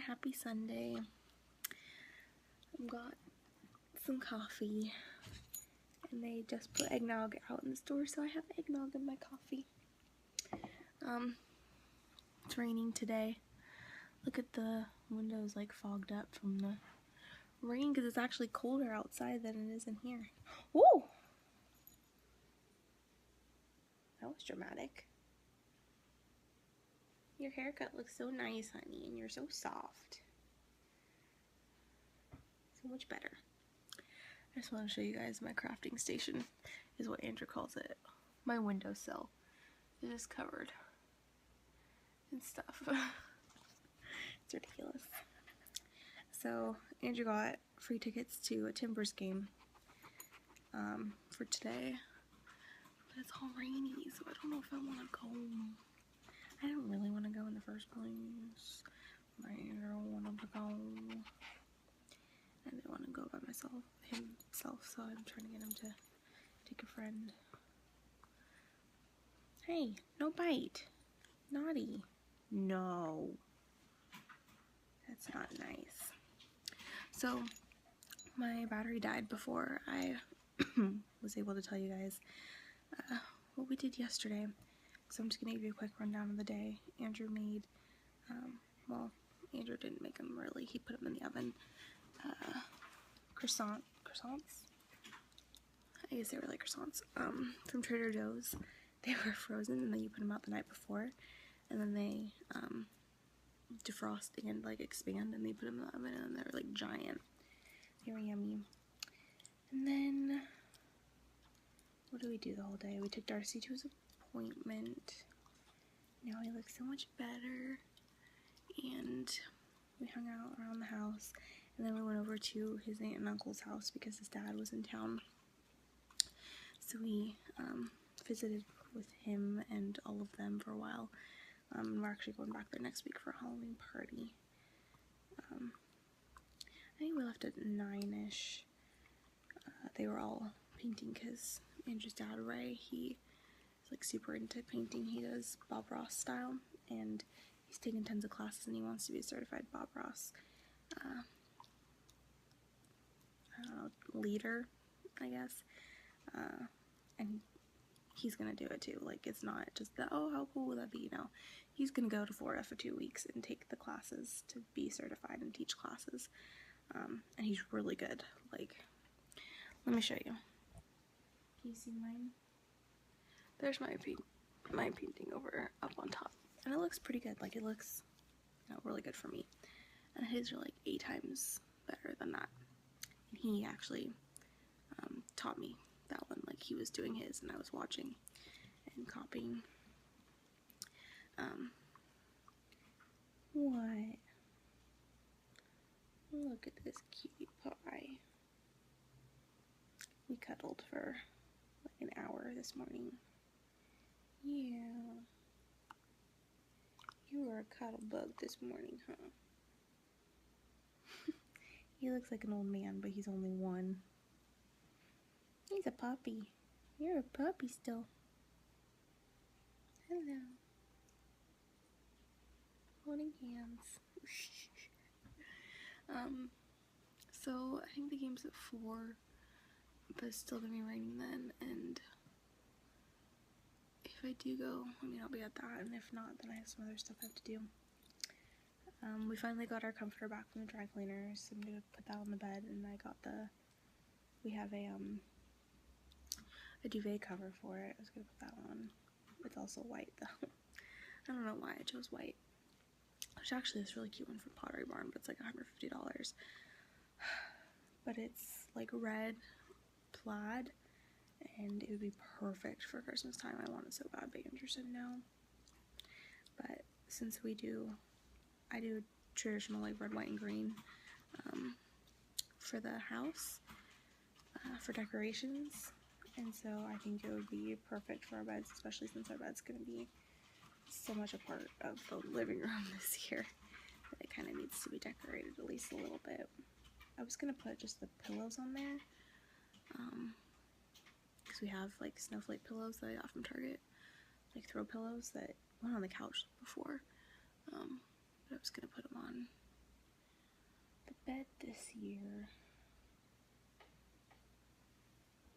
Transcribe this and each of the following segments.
happy Sunday. I've got some coffee and they just put eggnog out in the store, so I have eggnog in my coffee. It's raining today. Look at the windows like fogged up from the rain because it's actually colder outside than it is in here. Ooh! That was dramatic. Your haircut looks so nice, honey, and you're so soft. So much better. I just want to show you guys my crafting station, is what Andrew calls it. My windowsill. It is covered in stuff. It's ridiculous. So Andrew got free tickets to a Timbers game for today. But it's all rainy, so I don't know if I want to go. I don't really want to go in the first place. My Andrew wanted to go. I didn't want to go by himself, so I'm trying to get him to take a friend. Hey, no bite. Naughty. No. That's not nice. So, my battery died before I was able to tell you guys what we did yesterday. So I'm just going to give you a quick rundown of the day. Andrew made, well, Andrew didn't make them really. He put them in the oven. Croissants? I guess they were like croissants. From Trader Joe's. They were frozen, and then you put them out the night before. And then they, defrost and, like, expand, and they put them in the oven, and they were, like, giant. They were yummy. And then, what did we do the whole day? We took Darcy to his appointment. Now he looks so much better. And we hung out around the house. And then we went over to his aunt and uncle's house because his dad was in town. So we visited with him and all of them for a while. We're actually going back there next week for a Halloween party. I think we left at 9-ish. They were all painting because Andrew's dad, Ray, he is like super into painting. He does Bob Ross style, and he's taken tons of classes, and he wants to be a certified Bob Ross I don't know, leader, I guess. And he's gonna do it too. Like, it's not just the, oh, how cool would that be, you know. He's gonna go to Florida for 2 weeks and take the classes to be certified and teach classes. And he's really good. Like, let me show you. Can you see mine? There's my painting over up on top. And it looks pretty good. Like, it looks, you know, really good for me. And his are like 8 times better than that. And he actually taught me that one. Like, he was doing his and I was watching and copying. What? Look at this cutie pie. We cuddled for like an hour this morning. Yeah. You were a cuddle bug this morning, huh? He looks like an old man, but he's only 1. He's a puppy. You're a puppy still. Hello. Holding hands. So I think the game's at 4, but it's still gonna be raining then, and if I do go, I mean, I'll be at that, and if not, then I have some other stuff I have to do. We finally got our comforter back from the dry cleaners, so I'm gonna put that on the bed, and we have a duvet cover for it. I was gonna put that on. It's also white though. I don't know why I chose white. There's actually this really cute one from Pottery Barn, but it's like $150. But it's like red plaid, and it would be perfect for Christmas time. I want it so bad, but Andrew said no. But since I do traditional like red, white, and green for the house, for decorations, and so I think it would be perfect for our beds, especially since our bed's going to be so much a part of the living room this year that it kind of needs to be decorated at least a little bit. I was going to put just the pillows on there, because we have like snowflake pillows that I got from Target, like throw pillows that went on the couch before, but I was going to put them on bed this year.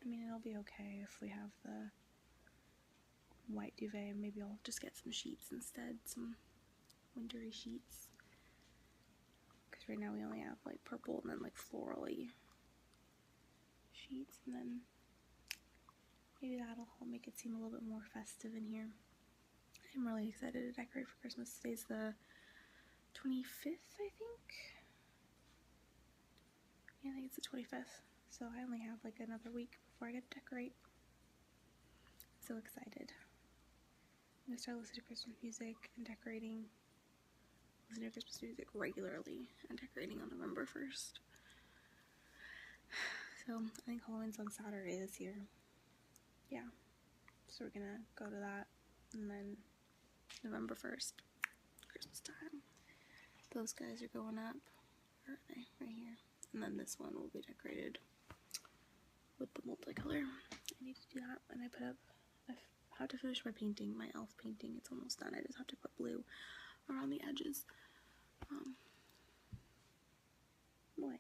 I mean, it'll be okay if we have the white duvet. Maybe I'll just get some sheets instead, some wintry sheets. Because right now we only have like purple and then like florally sheets, and then maybe that'll make it seem a little bit more festive in here. I'm really excited to decorate for Christmas. Today's the 25th, I think. Yeah, I think it's the 25th. So I only have like another week before I get to decorate. So excited. I'm gonna start listening to Christmas music and decorating. Listening to Christmas music regularly and decorating on November 1st. So I think Halloween's on Saturday this year. Yeah. So we're gonna go to that, and then November 1st, Christmas time. Those guys are going up. Where are they? Right here. And then this one will be decorated with the multicolor. I need to do that, and I have to finish my painting, my elf painting. It's almost done. I just have to put blue around the edges. What?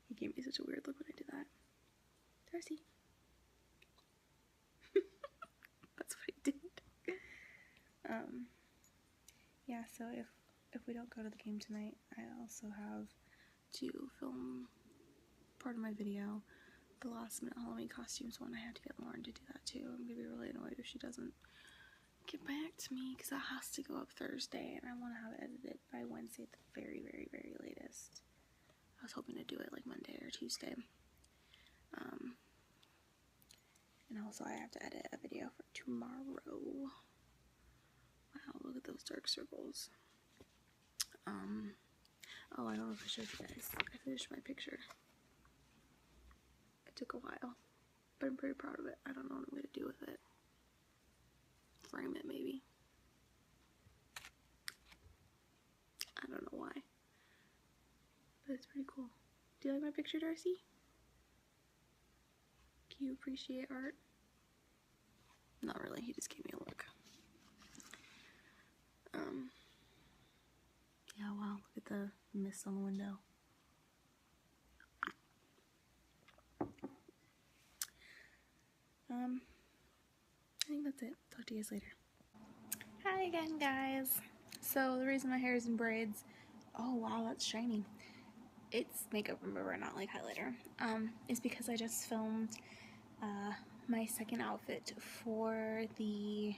He gave me such a weird look when I did that. Darcy. That's what he did. Yeah, so if we don't go to the game tonight, I also have to film part of my video, the last minute Halloween costumes one. I have to get Lauren to do that too. I'm gonna be really annoyed if she doesn't get back to me, because that has to go up Thursday, and I want to have it edited by Wednesday at the very, very, very latest. I was hoping to do it like Monday or Tuesday. And also I have to edit a video for tomorrow. Wow, look at those dark circles. Oh, I don't know if I showed you guys. I finished my picture. It took a while, but I'm pretty proud of it. I don't know what I'm going to do with it. Frame it, maybe. I don't know why. But it's pretty cool. Do you like my picture, Darcy? Do you appreciate art? Not really, he just gave me a look. Yeah, wow, look at the mist on the window. I think that's it. Talk to you guys later. Hi again, guys. So the reason my hair is in braids, oh wow, that's shiny. It's makeup remover, not like highlighter. Is because I just filmed my second outfit for the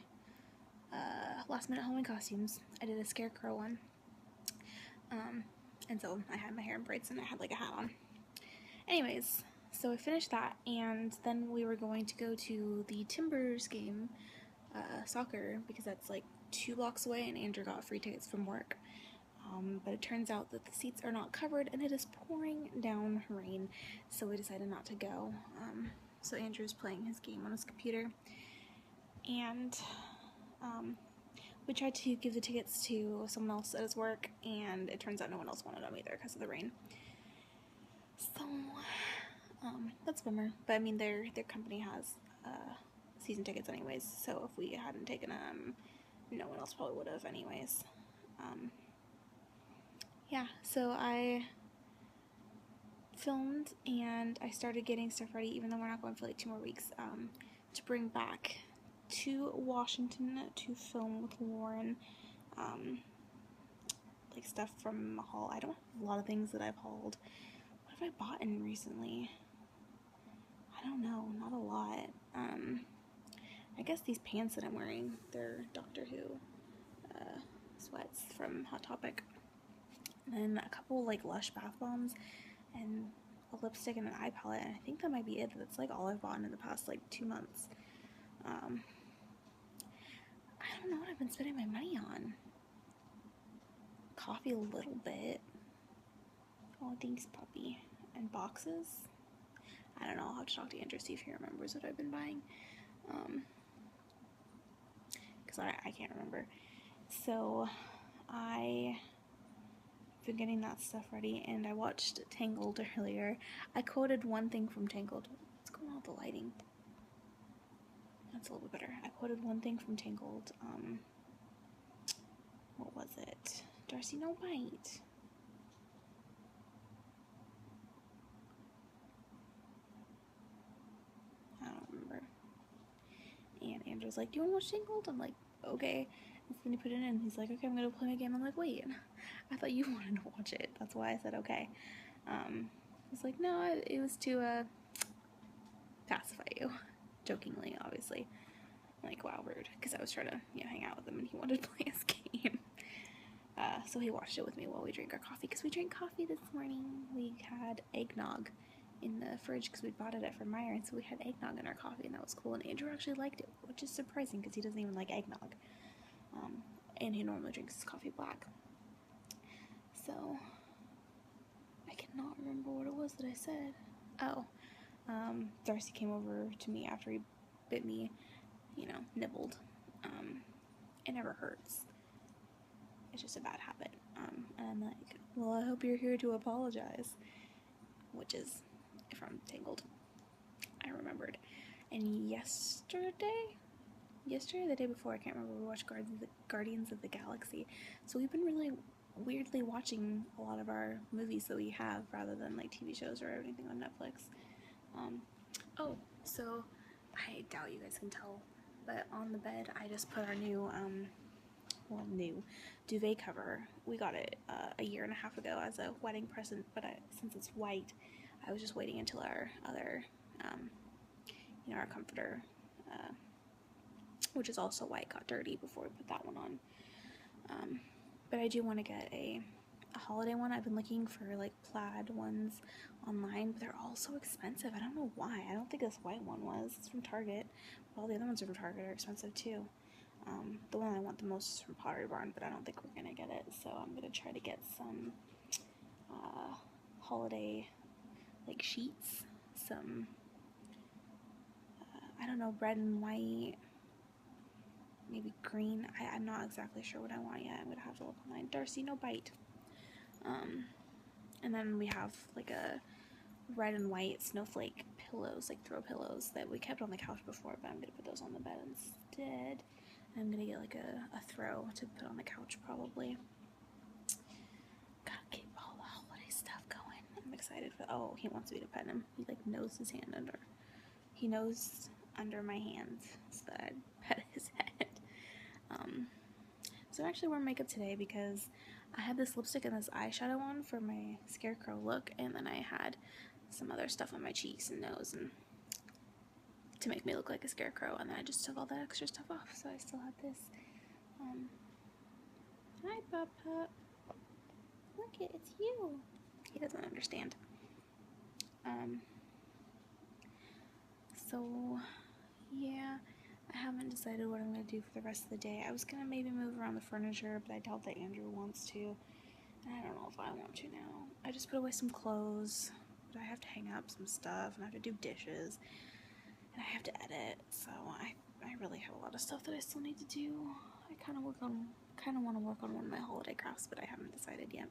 last minute Halloween costumes. I did a scarecrow one. And so I had my hair in braids and I had like a hat on. Anyways, so I finished that, and then we were going to go to the Timbers game, soccer, because that's like 2 blocks away, and Andrew got free tickets from work. But it turns out that the seats are not covered and it is pouring down rain, so we decided not to go. So Andrew's playing his game on his computer, and we tried to give the tickets to someone else at his work, and it turns out no one else wanted them either because of the rain. So that's a bummer, but I mean their company has season tickets anyways, so if we hadn't taken them, no one else probably would have anyways. Yeah, so I filmed and I started getting stuff ready, even though we're not going for like 2 more weeks, to bring back to Washington to film with Lauren, like stuff from a haul. I don't have a lot of things that I've hauled. What have I bought in recently? I don't know, not a lot. I guess these pants that I'm wearing, they're Doctor Who sweats from Hot Topic. And a couple like Lush bath bombs and a lipstick and an eye palette, and I think that might be it. That's like all I've bought in the past like 2 months. I don't know what I've been spending my money on. Coffee a little bit. Oh, thanks, puppy. And boxes? I don't know, I'll have to talk to Andrew, see if he remembers what I've been buying. Because I can't remember. So, I've been getting that stuff ready, and I watched Tangled earlier. I quoted one thing from Tangled. What's going on with the lighting? That's a little bit better. I quoted one thing from Tangled. what was it? Darcy, no bite. I don't remember. And Andrew's like, do you want to watch Tangled? I'm like, okay. And so then he put it in. He's like, okay, I'm going to play my game. I'm like, wait, I thought you wanted to watch it. That's why I said okay. He's like, no, it was to pacify you. Jokingly, obviously. I'm like, wow, rude. Because I was trying to, hang out with him and he wanted to play his game. So he watched it with me while we drank our coffee. Because we drank coffee this morning. We had eggnog in the fridge because we bought it at Fred Meyer, and so we had eggnog in our coffee, and that was cool. And Andrew actually liked it, which is surprising because he doesn't even like eggnog, and he normally drinks his coffee black. So I cannot remember what it was that I said. Oh, Darcy came over to me after he bit me, nibbled. It never hurts. It's just a bad habit. And I'm like, well, I hope you're here to apologize, which is from Tangled. I remembered. And yesterday, the day before, I can't remember, we watched Guardians of the Galaxy. So we've been really weirdly watching a lot of our movies that we have rather than like TV shows or anything on Netflix. Oh, so I doubt you guys can tell, but on the bed I just put our new duvet cover. We got it a year and a half ago as a wedding present, but since it's white, I was just waiting until our other, our comforter, which is also white, got dirty before we put that one on. But I do want to get a holiday one. I've been looking for like plaid ones online, but they're all so expensive. I don't know why. I don't think this white one was. It's from Target. But all the other ones are from Target are expensive too. The one I want the most is from Pottery Barn, but I don't think we're gonna get it. So I'm gonna try to get some holiday like sheets, some I don't know, red and white, maybe green. I'm not exactly sure what I want yet. I'm gonna have to look online. Darcy, no bite. And then we have like a red and white snowflake pillows, like throw pillows that we kept on the couch before, but I'm gonna put those on the bed instead. And I'm gonna get like a throw to put on the couch probably. Gotta keep all the holiday stuff going. I'm excited for. Oh, he wants me to pet him. He like knows his hand under. He knows under my hands so that I'd pet his head. So I actually wore makeup today because I had this lipstick and this eyeshadow on for my scarecrow look, and then I had some other stuff on my cheeks and nose and to make me look like a scarecrow, and then I just took all that extra stuff off, so I still had this. Hi, Pup Pup. Look it, it's you. He doesn't understand. So yeah, I haven't decided what I'm going to do for the rest of the day. I was going to maybe move around the furniture, but I doubt that Andrew wants to. And I don't know if I want to now. I just put away some clothes, but I have to hang up some stuff, and I have to do dishes, and I have to edit. So I really have a lot of stuff that I still need to do. I kind of want to work on one of my holiday crafts, but I haven't decided yet.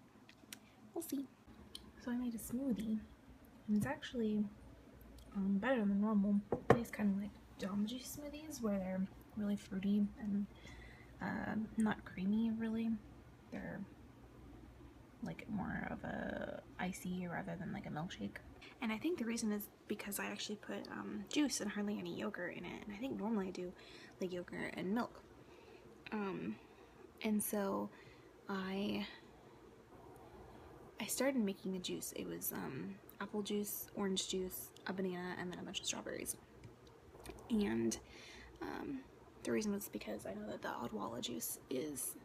We'll see. So I made a smoothie, and it's actually better than normal. These kind of like Jamba Juice smoothies where they're really fruity and not creamy really. They're like more of a icy rather than like a milkshake. And I think the reason is because I actually put juice and hardly any yogurt in it. And I think normally I do like yogurt and milk. And so I started making the juice. It was apple juice, orange juice, a banana, and then a bunch of strawberries. And the reason was because I know that the Odwalla juice is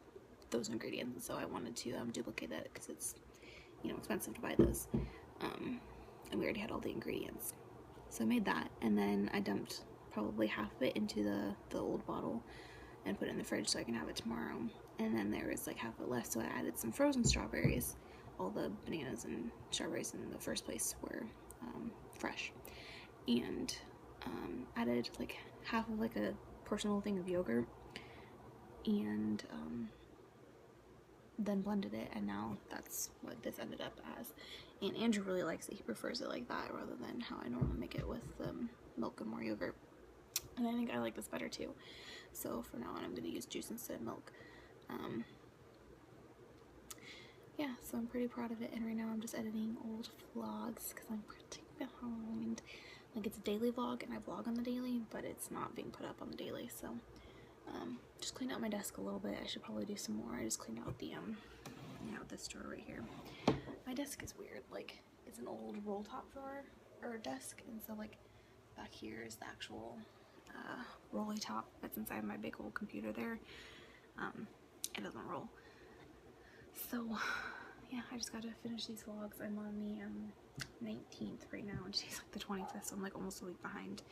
those ingredients, and so I wanted to duplicate it because it's, expensive to buy those. And we already had all the ingredients. So I made that, and then I dumped probably half of it into the old bottle and put it in the fridge so I can have it tomorrow. And then there was like half of it left, so I added some frozen strawberries. All the bananas and strawberries in the first place were fresh. And added like half of like a portional thing of yogurt, and then blended it, and now that's what this ended up as. And Andrew really likes it. He prefers it like that rather than how I normally make it with milk and more yogurt. And I think I like this better too. So from now on I'm going to use juice instead of milk. yeah, so I'm pretty proud of it, and right now I'm just editing old vlogs because I'm pretty behind. Like, it's a daily vlog and I vlog on the daily, but it's not being put up on the daily, so just cleaned out my desk a little bit. I should probably do some more. I just cleaned out the this drawer right here. My desk is weird. Like, it's an old roll top drawer or desk, and so like back here is the actual rolly top that's inside my big old computer there. It doesn't roll. So yeah, I just gotta finish these vlogs. I'm on the 19th right now, and today's like the 25th, so I'm like almost a week behind.